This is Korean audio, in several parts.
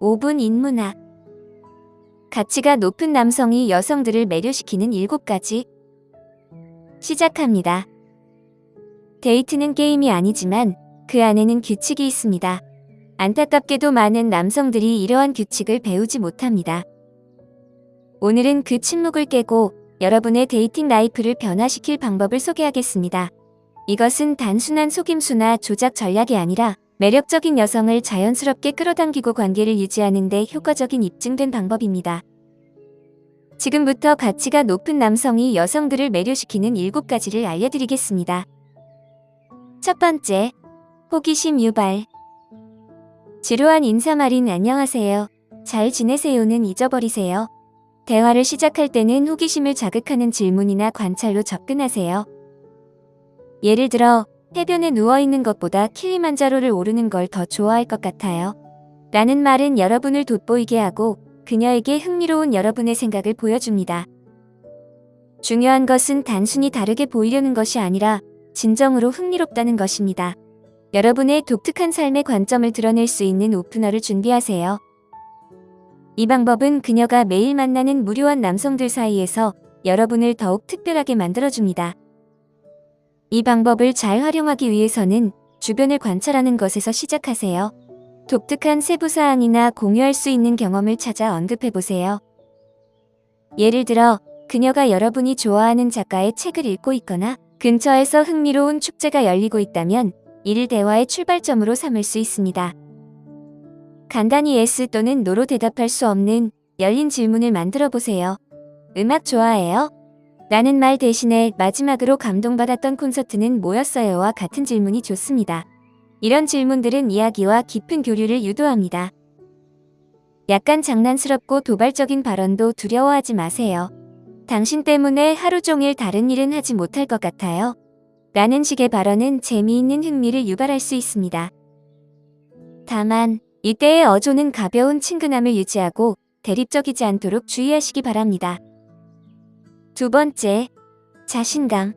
5분 인문학. 가치가 높은 남성이 여성들을 매료시키는 7가지. 시작합니다. 데이트는 게임이 아니지만 그 안에는 규칙이 있습니다. 안타깝게도 많은 남성들이 이러한 규칙을 배우지 못합니다. 오늘은 그 침묵을 깨고 여러분의 데이팅 라이프를 변화시킬 방법을 소개하겠습니다. 이것은 단순한 속임수나 조작 전략이 아니라 매력적인 여성을 자연스럽게 끌어당기고 관계를 유지하는 데 효과적인 입증된 방법입니다. 지금부터 가치가 높은 남성이 여성들을 매료시키는 7가지를 알려드리겠습니다. 첫 번째, 호기심 유발. 지루한 인사말인 안녕하세요, 잘 지내세요는 잊어버리세요. 대화를 시작할 때는 호기심을 자극하는 질문이나 관찰로 접근하세요. 예를 들어, 해변에 누워있는 것보다 킬리만자로를 오르는 걸 더 좋아할 것 같아요. 라는 말은 여러분을 돋보이게 하고 그녀에게 흥미로운 여러분의 생각을 보여줍니다. 중요한 것은 단순히 다르게 보이려는 것이 아니라 진정으로 흥미롭다는 것입니다. 여러분의 독특한 삶의 관점을 드러낼 수 있는 오프너를 준비하세요. 이 방법은 그녀가 매일 만나는 무료한 남성들 사이에서 여러분을 더욱 특별하게 만들어줍니다. 이 방법을 잘 활용하기 위해서는 주변을 관찰하는 것에서 시작하세요. 독특한 세부사항이나 공유할 수 있는 경험을 찾아 언급해보세요. 예를 들어, 그녀가 여러분이 좋아하는 작가의 책을 읽고 있거나 근처에서 흥미로운 축제가 열리고 있다면 이를 대화의 출발점으로 삼을 수 있습니다. 간단히 yes 또는 no로 대답할 수 없는 열린 질문을 만들어 보세요. 음악 좋아해요? 라는 말 대신에 마지막으로 감동받았던 콘서트는 뭐였어요와 같은 질문이 좋습니다. 이런 질문들은 이야기와 깊은 교류를 유도합니다. 약간 장난스럽고 도발적인 발언도 두려워하지 마세요. 당신 때문에 하루 종일 다른 일은 하지 못할 것 같아요. 라는 식의 발언은 재미있는 흥미를 유발할 수 있습니다. 다만 이때의 어조는 가벼운 친근함을 유지하고 대립적이지 않도록 주의하시기 바랍니다. 두 번째, 자신감.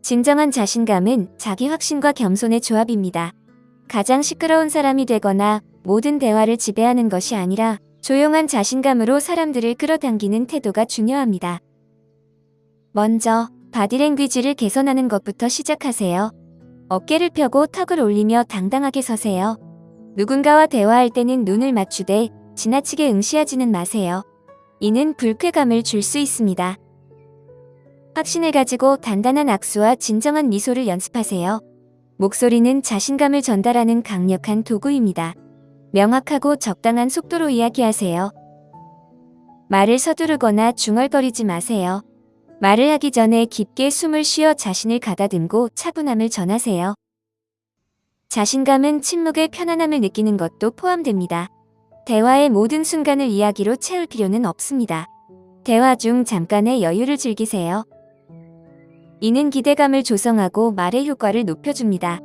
진정한 자신감은 자기 확신과 겸손의 조합입니다. 가장 시끄러운 사람이 되거나 모든 대화를 지배하는 것이 아니라 조용한 자신감으로 사람들을 끌어당기는 태도가 중요합니다. 먼저 바디랭귀지를 개선하는 것부터 시작하세요. 어깨를 펴고 턱을 올리며 당당하게 서세요. 누군가와 대화할 때는 눈을 맞추되 지나치게 응시하지는 마세요. 이는 불쾌감을 줄 수 있습니다. 확신을 가지고 단단한 악수와 진정한 미소를 연습하세요. 목소리는 자신감을 전달하는 강력한 도구입니다. 명확하고 적당한 속도로 이야기하세요. 말을 서두르거나 중얼거리지 마세요. 말을 하기 전에 깊게 숨을 쉬어 자신을 가다듬고 차분함을 전하세요. 자신감은 침묵의 편안함을 느끼는 것도 포함됩니다. 대화의 모든 순간을 이야기로 채울 필요는 없습니다. 대화 중 잠깐의 여유를 즐기세요. 이는 기대감을 조성하고 말의 효과를 높여줍니다.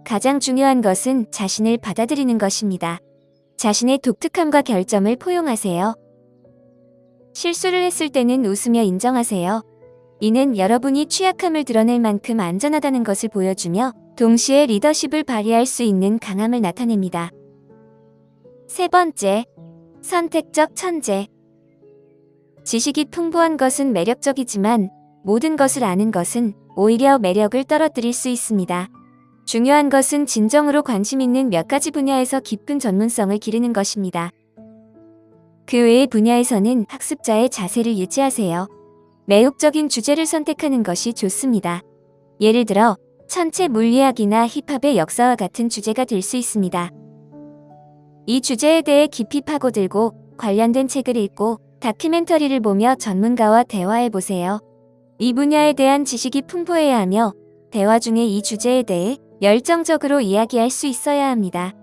가장 중요한 것은 자신을 받아들이는 것입니다. 자신의 독특함과 결점을 포용하세요. 실수를 했을 때는 웃으며 인정하세요. 이는 여러분이 취약함을 드러낼 만큼 안전하다는 것을 보여주며 동시에 리더십을 발휘할 수 있는 강함을 나타냅니다. 세 번째, 선택적 천재. 지식이 풍부한 것은 매력적이지만 모든 것을 아는 것은 오히려 매력을 떨어뜨릴 수 있습니다. 중요한 것은 진정으로 관심 있는 몇 가지 분야에서 깊은 전문성을 기르는 것입니다. 그 외의 분야에서는 학습자의 자세를 유지하세요. 매혹적인 주제를 선택하는 것이 좋습니다. 예를 들어, 천체 물리학이나 힙합의 역사와 같은 주제가 될 수 있습니다. 이 주제에 대해 깊이 파고들고 관련된 책을 읽고 다큐멘터리를 보며 전문가와 대화해보세요. 이 분야에 대한 지식이 풍부해야 하며 대화 중에 이 주제에 대해 열정적으로 이야기할 수 있어야 합니다.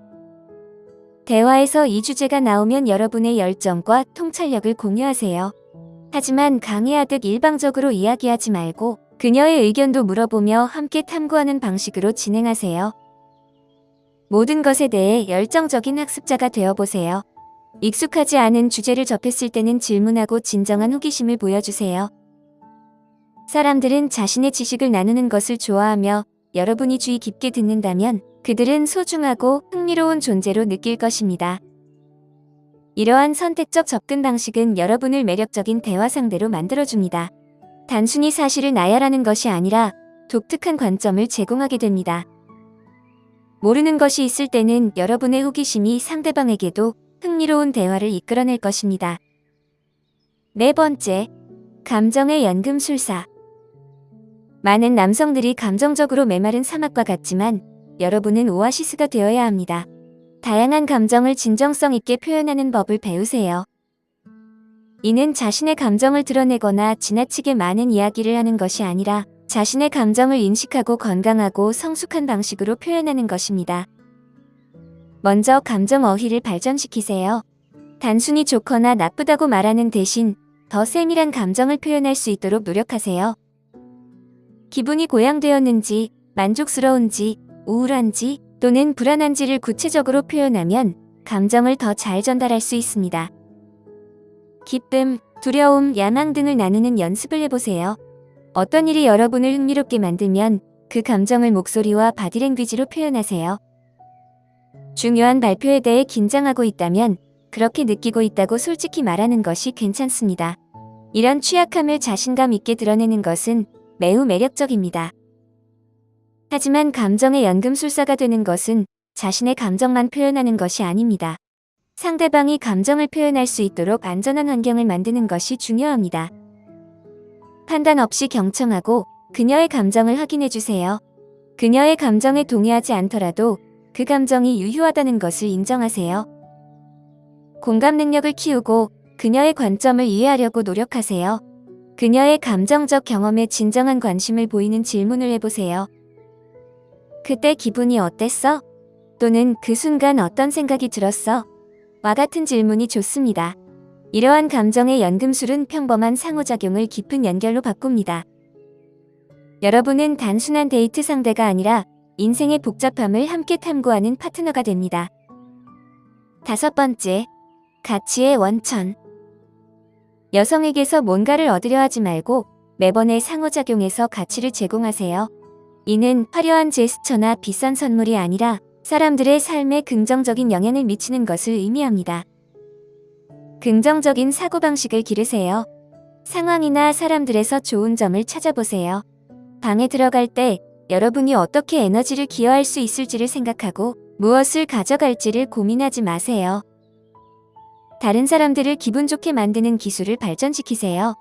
대화에서 이 주제가 나오면 여러분의 열정과 통찰력을 공유하세요. 하지만 강의하듯 일방적으로 이야기하지 말고 그녀의 의견도 물어보며 함께 탐구하는 방식으로 진행하세요. 모든 것에 대해 열정적인 학습자가 되어보세요. 익숙하지 않은 주제를 접했을 때는 질문하고 진정한 호기심을 보여주세요. 사람들은 자신의 지식을 나누는 것을 좋아하며 여러분이 주의 깊게 듣는다면 그들은 소중하고 흥미로운 존재로 느낄 것입니다. 이러한 선택적 접근 방식은 여러분을 매력적인 대화 상대로 만들어줍니다. 단순히 사실을 나열하는 것이 아니라 독특한 관점을 제공하게 됩니다. 모르는 것이 있을 때는 여러분의 호기심이 상대방에게도 흥미로운 대화를 이끌어낼 것입니다. 네 번째, 감정의 연금술사. 많은 남성들이 감정적으로 메마른 사막과 같지만 여러분은 오아시스가 되어야 합니다. 다양한 감정을 진정성 있게 표현하는 법을 배우세요. 이는 자신의 감정을 드러내거나 지나치게 많은 이야기를 하는 것이 아니라 자신의 감정을 인식하고 건강하고 성숙한 방식으로 표현하는 것입니다. 먼저 감정 어휘를 발전시키세요. 단순히 좋거나 나쁘다고 말하는 대신 더 세밀한 감정을 표현할 수 있도록 노력하세요. 기분이 고양되었는지, 만족스러운지, 우울한지, 또는 불안한지를 구체적으로 표현하면 감정을 더 잘 전달할 수 있습니다. 기쁨, 두려움, 야망 등을 나누는 연습을 해보세요. 어떤 일이 여러분을 흥미롭게 만들면 그 감정을 목소리와 바디랭귀지로 표현하세요. 중요한 발표에 대해 긴장하고 있다면 그렇게 느끼고 있다고 솔직히 말하는 것이 괜찮습니다. 이런 취약함을 자신감 있게 드러내는 것은 매우 매력적입니다. 하지만 감정의 연금술사가 되는 것은 자신의 감정만 표현하는 것이 아닙니다. 상대방이 감정을 표현할 수 있도록 안전한 환경을 만드는 것이 중요합니다. 판단 없이 경청하고 그녀의 감정을 확인해 주세요. 그녀의 감정에 동의하지 않더라도 그 감정이 유효하다는 것을 인정하세요. 공감 능력을 키우고 그녀의 관점을 이해하려고 노력하세요. 그녀의 감정적 경험에 진정한 관심을 보이는 질문을 해보세요. 그때 기분이 어땠어? 또는 그 순간 어떤 생각이 들었어? 와 같은 질문이 좋습니다. 이러한 감정의 연금술은 평범한 상호작용을 깊은 연결로 바꿉니다. 여러분은 단순한 데이트 상대가 아니라 인생의 복잡함을 함께 탐구하는 파트너가 됩니다. 다섯 번째, 가치의 원천. 여성에게서 뭔가를 얻으려 하지 말고 매번의 상호작용에서 가치를 제공하세요. 이는 화려한 제스처나 비싼 선물이 아니라 사람들의 삶에 긍정적인 영향을 미치는 것을 의미합니다. 긍정적인 사고방식을 기르세요. 상황이나 사람들에서 좋은 점을 찾아보세요. 방에 들어갈 때 여러분이 어떻게 에너지를 기여할 수 있을지를 생각하고 무엇을 가져갈지를 고민하지 마세요. 다른 사람들을 기분 좋게 만드는 기술을 발전시키세요.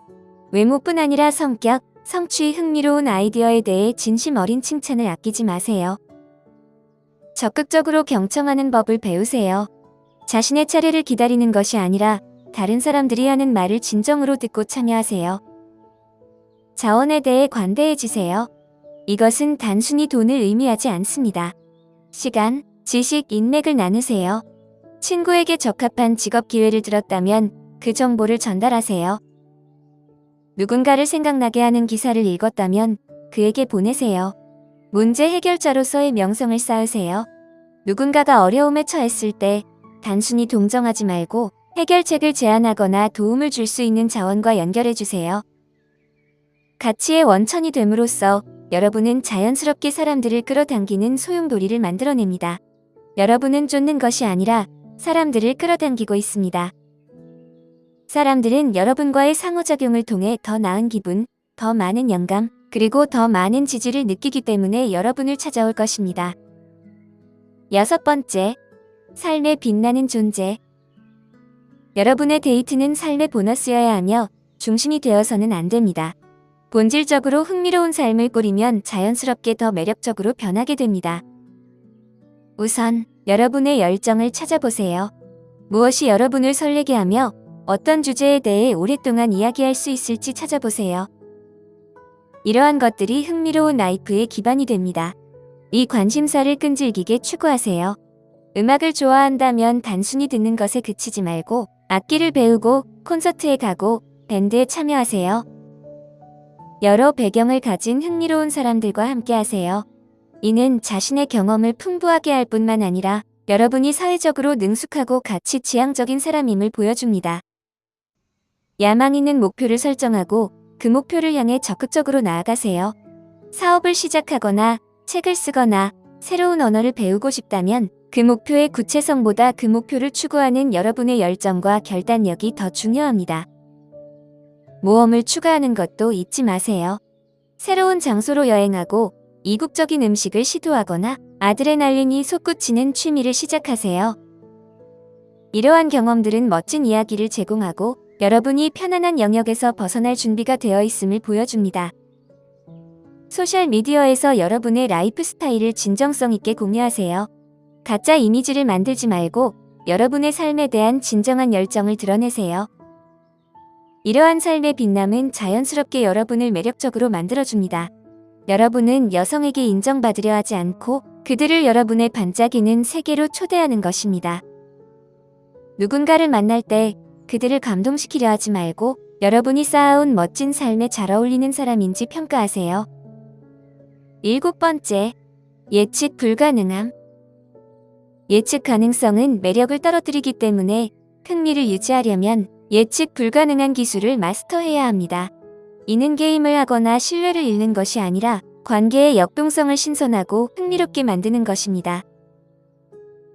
외모뿐 아니라 성격, 성취, 흥미로운 아이디어에 대해 진심 어린 칭찬을 아끼지 마세요. 적극적으로 경청하는 법을 배우세요. 자신의 차례를 기다리는 것이 아니라 다른 사람들이 하는 말을 진정으로 듣고 참여하세요. 자원에 대해 관대해지세요. 이것은 단순히 돈을 의미하지 않습니다. 시간, 지식, 인맥을 나누세요. 친구에게 적합한 직업 기회를 들었다면 그 정보를 전달하세요. 누군가를 생각나게 하는 기사를 읽었다면 그에게 보내세요. 문제 해결자로서의 명성을 쌓으세요. 누군가가 어려움에 처했을 때 단순히 동정하지 말고 해결책을 제안하거나 도움을 줄 수 있는 자원과 연결해주세요. 가치의 원천이 됨으로써 여러분은 자연스럽게 사람들을 끌어당기는 소용돌이를 만들어냅니다. 여러분은 쫓는 것이 아니라 사람들을 끌어당기고 있습니다. 사람들은 여러분과의 상호작용을 통해 더 나은 기분, 더 많은 영감, 그리고 더 많은 지지를 느끼기 때문에 여러분을 찾아올 것입니다. 여섯 번째, 삶에 빛나는 존재. 여러분의 데이트는 삶의 보너스여야 하며 중심이 되어서는 안 됩니다. 본질적으로 흥미로운 삶을 꾸리면 자연스럽게 더 매력적으로 변하게 됩니다. 우선 여러분의 열정을 찾아보세요. 무엇이 여러분을 설레게 하며 어떤 주제에 대해 오랫동안 이야기할 수 있을지 찾아보세요. 이러한 것들이 흥미로운 라이프의 기반이 됩니다. 이 관심사를 끈질기게 추구하세요. 음악을 좋아한다면 단순히 듣는 것에 그치지 말고 악기를 배우고 콘서트에 가고 밴드에 참여하세요. 여러 배경을 가진 흥미로운 사람들과 함께 하세요. 이는 자신의 경험을 풍부하게 할 뿐만 아니라 여러분이 사회적으로 능숙하고 가치 지향적인 사람임을 보여줍니다. 야망 있는 목표를 설정하고 그 목표를 향해 적극적으로 나아가세요. 사업을 시작하거나 책을 쓰거나 새로운 언어를 배우고 싶다면 그 목표의 구체성보다 그 목표를 추구하는 여러분의 열정과 결단력이 더 중요합니다. 모험을 추가하는 것도 잊지 마세요. 새로운 장소로 여행하고 이국적인 음식을 시도하거나 아드레날린이 솟구치는 취미를 시작하세요. 이러한 경험들은 멋진 이야기를 제공하고 여러분이 편안한 영역에서 벗어날 준비가 되어 있음을 보여줍니다. 소셜미디어에서 여러분의 라이프 스타일을 진정성 있게 공유하세요. 가짜 이미지를 만들지 말고 여러분의 삶에 대한 진정한 열정을 드러내세요. 이러한 삶의 빛남은 자연스럽게 여러분을 매력적으로 만들어줍니다. 여러분은 여성에게 인정받으려 하지 않고 그들을 여러분의 반짝이는 세계로 초대하는 것입니다. 누군가를 만날 때 그들을 감동시키려 하지 말고 여러분이 쌓아온 멋진 삶에 잘 어울리는 사람인지 평가하세요. 7번째, 예측 불가능함. 예측 가능성은 매력을 떨어뜨리기 때문에 흥미를 유지하려면 예측 불가능한 기술을 마스터해야 합니다. 이는 게임을 하거나 신뢰를 잃는 것이 아니라 관계의 역동성을 신선하고 흥미롭게 만드는 것입니다.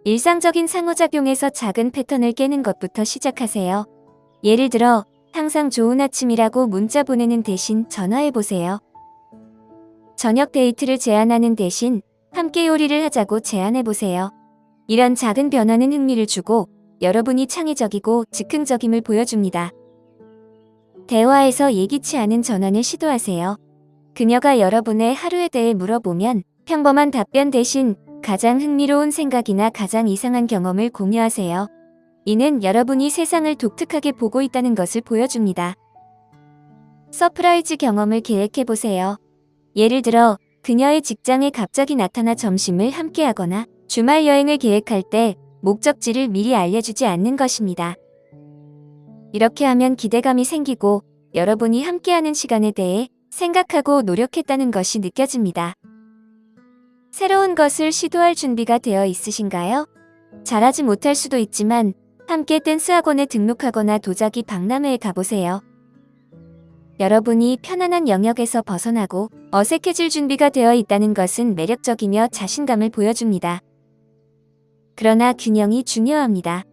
일상적인 상호작용에서 작은 패턴을 깨는 것부터 시작하세요. 예를 들어, 항상 좋은 아침이라고 문자 보내는 대신 전화해보세요. 저녁 데이트를 제안하는 대신 함께 요리를 하자고 제안해보세요. 이런 작은 변화는 흥미를 주고 여러분이 창의적이고 즉흥적임을 보여줍니다. 대화에서 예기치 않은 전환을 시도하세요. 그녀가 여러분의 하루에 대해 물어보면 평범한 답변 대신 가장 흥미로운 생각이나 가장 이상한 경험을 공유하세요. 이는 여러분이 세상을 독특하게 보고 있다는 것을 보여줍니다. 서프라이즈 경험을 계획해보세요. 예를 들어, 그녀의 직장에 갑자기 나타나 점심을 함께하거나 주말 여행을 계획할 때 목적지를 미리 알려주지 않는 것입니다. 이렇게 하면 기대감이 생기고 여러분이 함께하는 시간에 대해 생각하고 노력했다는 것이 느껴집니다. 새로운 것을 시도할 준비가 되어 있으신가요? 잘하지 못할 수도 있지만 함께 댄스 학원에 등록하거나 도자기 박람회에 가보세요. 여러분이 편안한 영역에서 벗어나고 어색해질 준비가 되어 있다는 것은 매력적이며 자신감을 보여줍니다. 그러나 균형이 중요합니다.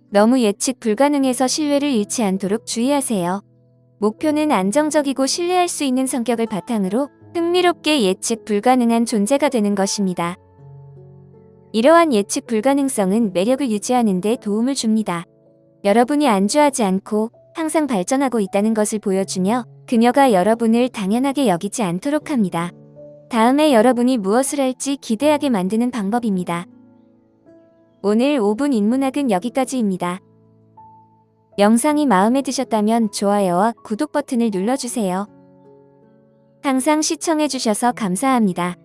너무 예측 불가능해서 신뢰를 잃지 않도록 주의하세요. 목표는 안정적이고 신뢰할 수 있는 성격을 바탕으로 흥미롭게 예측 불가능한 존재가 되는 것입니다. 이러한 예측 불가능성은 매력을 유지하는 데 도움을 줍니다. 여러분이 안주하지 않고 항상 발전하고 있다는 것을 보여주며 그녀가 여러분을 당연하게 여기지 않도록 합니다. 다음에 여러분이 무엇을 할지 기대하게 만드는 방법입니다. 오늘 5분 인문학은 여기까지입니다. 영상이 마음에 드셨다면 좋아요와 구독 버튼을 눌러주세요. 항상 시청해주셔서 감사합니다.